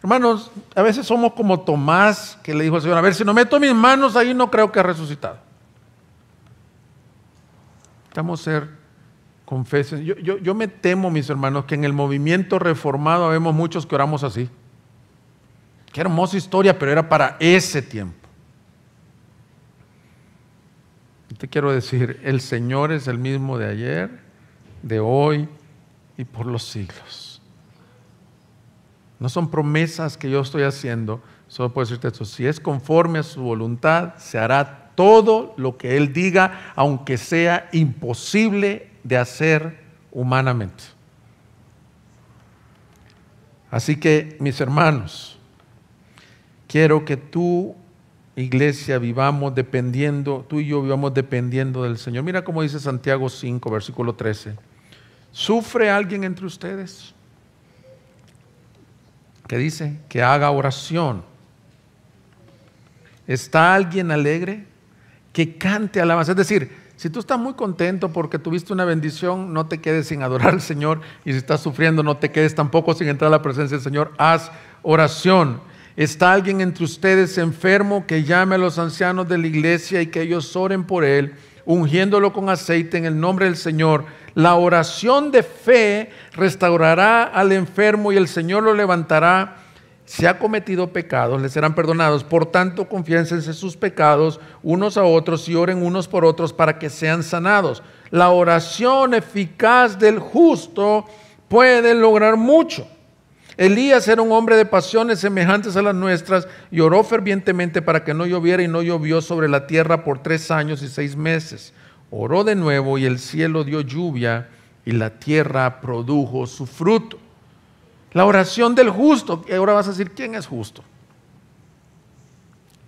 Hermanos, a veces somos como Tomás, que le dijo al Señor, a ver, si no meto mis manos ahí no creo que ha resucitado. Necesitamos ser Confesen. Yo me temo, mis hermanos, que en el movimiento reformado vemos muchos que oramos así. Qué hermosa historia, pero era para ese tiempo. Te quiero decir, el Señor es el mismo de ayer, de hoy y por los siglos. No son promesas que yo estoy haciendo, solo puedo decirte esto: si es conforme a su voluntad, se hará todo lo que Él diga, aunque sea imposible de hacer humanamente. Así que, mis hermanos, quiero que tú, iglesia, vivamos dependiendo, tú y yo vivamos dependiendo del Señor. Mira cómo dice Santiago 5, versículo 13. ¿Sufre alguien entre ustedes? ¿Qué dice? Que haga oración. ¿Está alguien alegre? Que cante alabanza. Es decir, si tú estás muy contento porque tuviste una bendición, no te quedes sin adorar al Señor. Y si estás sufriendo, no te quedes tampoco sin entrar a la presencia del Señor. Haz oración. ¿Está alguien entre ustedes enfermo? Que llame a los ancianos de la iglesia y que ellos oren por él, ungiéndolo con aceite en el nombre del Señor. La oración de fe restaurará al enfermo y el Señor lo levantará. Si ha cometido pecados, le serán perdonados. Por tanto, confiénsense sus pecados unos a otros y oren unos por otros para que sean sanados. La oración eficaz del justo puede lograr mucho. Elías era un hombre de pasiones semejantes a las nuestras y oró fervientemente para que no lloviera, y no llovió sobre la tierra por 3 años y 6 meses. Oró de nuevo y el cielo dio lluvia y la tierra produjo su fruto. La oración del justo. Y ahora vas a decir, ¿quién es justo?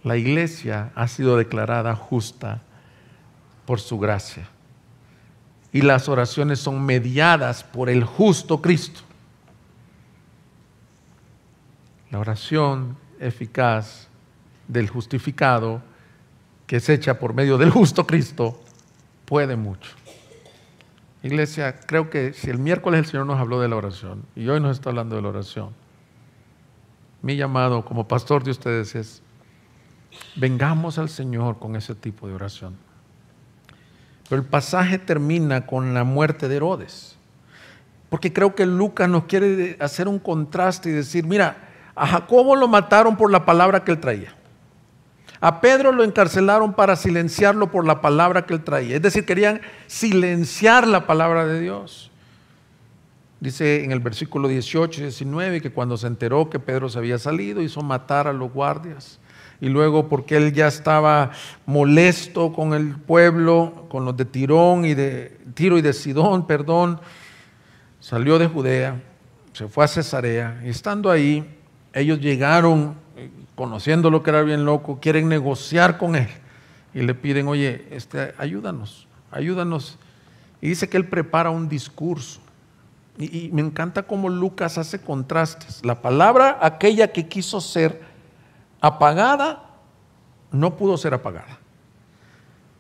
La iglesia ha sido declarada justa por su gracia. Y las oraciones son mediadas por el justo Cristo. La oración eficaz del justificado, que es hecha por medio del justo Cristo, puede mucho. Iglesia, creo que si el miércoles el Señor nos habló de la oración y hoy nos está hablando de la oración, mi llamado como pastor de ustedes es: vengamos al Señor con ese tipo de oración. Pero el pasaje termina con la muerte de Herodes, porque creo que Lucas nos quiere hacer un contraste y decir, mira, a Jacobo lo mataron por la palabra que él traía. A Pedro lo encarcelaron para silenciarlo por la palabra que él traía. Es decir, querían silenciar la palabra de Dios. Dice en el versículo 18 y 19 que cuando se enteró que Pedro se había salido, hizo matar a los guardias. Y luego, porque él ya estaba molesto con el pueblo, con los de Tiro y de Sidón, salió de Judea, se fue a Cesarea, y estando ahí, ellos llegaron, conociendo lo que era bien loco, quieren negociar con él y le piden, oye, ayúdanos. Y dice que él prepara un discurso. Y me encanta cómo Lucas hace contrastes. La palabra, aquella que quiso ser apagada, no pudo ser apagada.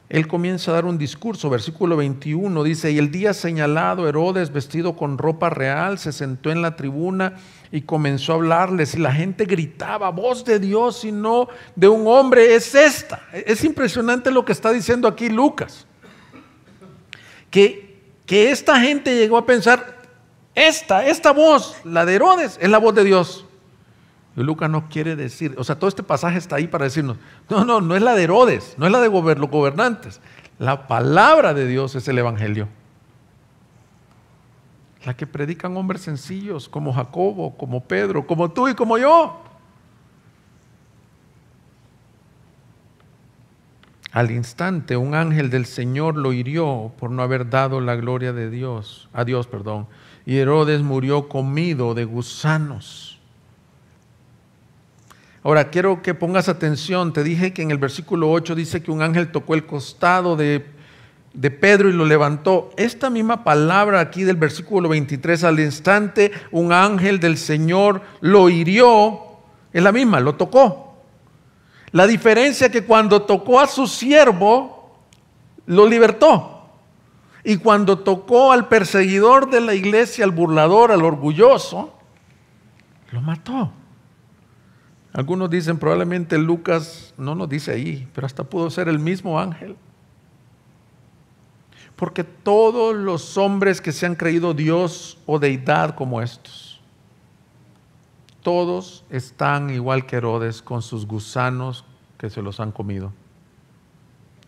Él comienza a dar un discurso, versículo 21, dice, y el día señalado, Herodes, vestido con ropa real, se sentó en la tribuna y comenzó a hablarles, y la gente gritaba, voz de Dios y no de un hombre es esta. Es impresionante lo que está diciendo aquí Lucas, que esta gente llegó a pensar, esta voz, la de Herodes, es la voz de Dios. Y Lucas no quiere decir, o sea, todo este pasaje está ahí para decirnos, no es la de Herodes, no es la de los gobernantes. La palabra de Dios es el evangelio. La que predican hombres sencillos como Jacobo, como Pedro, como tú y como yo. Al instante un ángel del Señor lo hirió por no haber dado la gloria de Dios, a Dios, y Herodes murió comido de gusanos. Ahora, quiero que pongas atención. Te dije que en el versículo 8 dice que un ángel tocó el costado de Pedro y lo levantó. Esta misma palabra aquí del versículo 23, al instante un ángel del Señor lo hirió, es la misma, lo tocó. La diferencia es que cuando tocó a su siervo, lo libertó. Y cuando tocó al perseguidor de la iglesia, al burlador, al orgulloso, lo mató. Algunos dicen, probablemente Lucas no nos dice ahí, pero hasta pudo ser el mismo ángel. Porque todos los hombres que se han creído Dios o deidad como estos, todos están igual que Herodes con sus gusanos que se los han comido.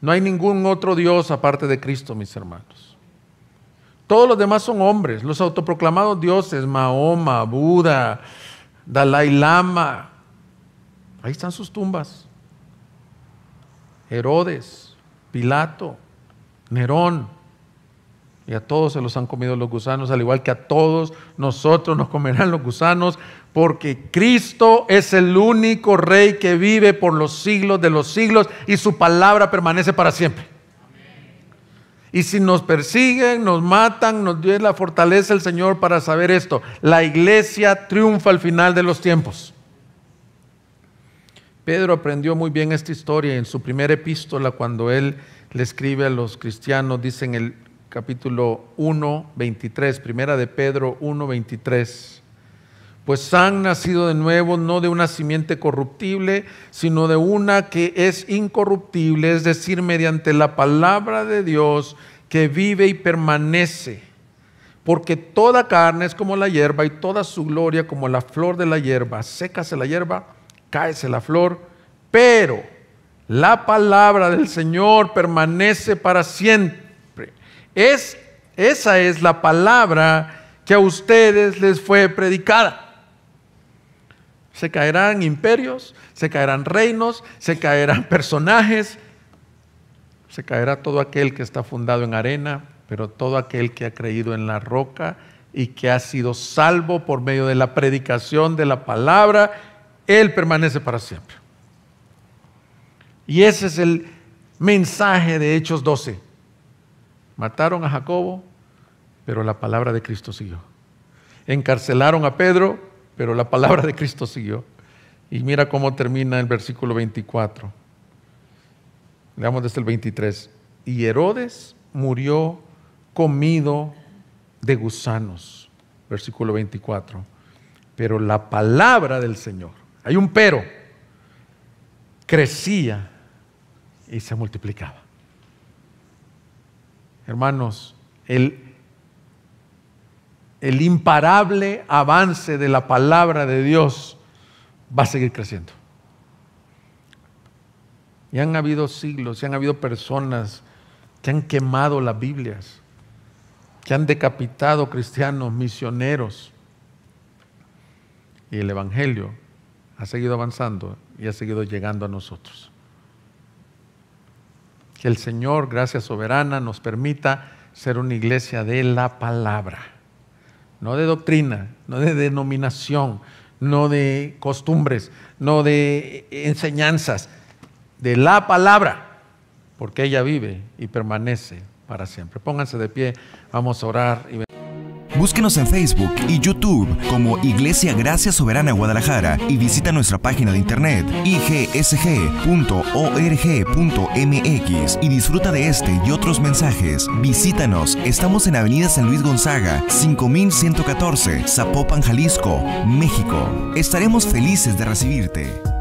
No hay ningún otro Dios aparte de Cristo, mis hermanos. Todos los demás son hombres, los autoproclamados dioses, Mahoma, Buda, Dalai Lama. Ahí están sus tumbas. Herodes, Pilato, Nerón. Y a todos se los han comido los gusanos, al igual que a todos nosotros nos comerán los gusanos, porque Cristo es el único Rey que vive por los siglos de los siglos y su palabra permanece para siempre. Y si nos persiguen, nos matan, nos dio la fortaleza el Señor para saber esto. La iglesia triunfa al final de los tiempos. Pedro aprendió muy bien esta historia en su primera epístola, cuando él le escribe a los cristianos, dice en el capítulo 1, 23, primera de Pedro 1, 23. Pues han nacido de nuevo, no de una simiente corruptible, sino de una que es incorruptible, es decir, mediante la palabra de Dios que vive y permanece. Porque toda carne es como la hierba y toda su gloria como la flor de la hierba. Sécase la hierba, cáese la flor, pero la palabra del Señor permanece para siempre. Esa es la palabra que a ustedes les fue predicada. Se caerán imperios, se caerán reinos, se caerán personajes, se caerá todo aquel que está fundado en arena, pero todo aquel que ha creído en la roca y que ha sido salvo por medio de la predicación de la palabra, él permanece para siempre. Y ese es el mensaje de Hechos 12. Mataron a Jacobo, pero la palabra de Cristo siguió. Encarcelaron a Pedro, pero la palabra de Cristo siguió. Y mira cómo termina el versículo 24. Leamos desde el 23. Y Herodes murió comido de gusanos. Versículo 24. Pero la palabra del Señor, hay un pero, crecía y se multiplicaba. Hermanos, el imparable avance de la palabra de Dios va a seguir creciendo. Y han habido siglos, y han habido personas que han quemado las Biblias, que han decapitado cristianos, misioneros. Y el Evangelio ha seguido avanzando y ha seguido llegando a nosotros. Que el Señor, gracia soberana, nos permita ser una iglesia de la palabra. No de doctrina, no de denominación, no de costumbres, no de enseñanzas, de la palabra, porque ella vive y permanece para siempre. Pónganse de pie, vamos a orar. Búsquenos en Facebook y YouTube como Iglesia Gracia Soberana Guadalajara y visita nuestra página de internet igsg.org.mx y disfruta de este y otros mensajes. Visítanos, estamos en Avenida San Luis Gonzaga, 5114, Zapopan, Jalisco, México. Estaremos felices de recibirte.